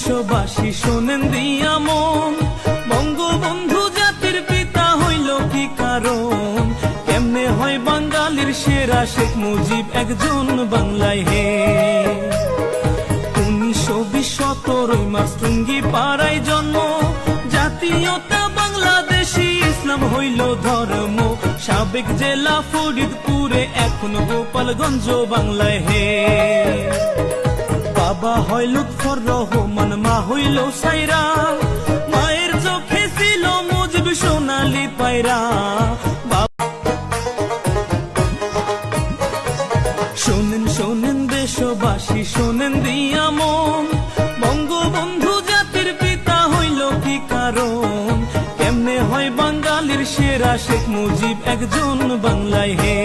দেশবাসী শোনেন দিয়া মন, বঙ্গবন্ধু জাতির পিতা হইল কি কারণ? কেমনে হয় বাঙালির সেরা শেখ মুজিব একজন বাংলায় হে। 1920 17 মার্চ টুঙ্গি পাড়ায় জন্ম, জাতীয়তা বাংলাদেশী, ইসলাম হইল ধর্ম। সাবেক জেলা ফরিদপুরে, এখন গোপালগঞ্জ বাংলায় হে। বাবা হয় লুৎফর রহমান, মা হইল সাইরা, মায়ের চোখে ছিল মুজিব সোনালি পায়রা। শোনেন শোনেন দেশবাসী শোনেন দিয়া মন, বঙ্গবন্ধু জাতির পিতা হইল কি কারণ? কেমনে হয় বাঙালির সেরা শেখ মুজিব একজন বাংলায় হে।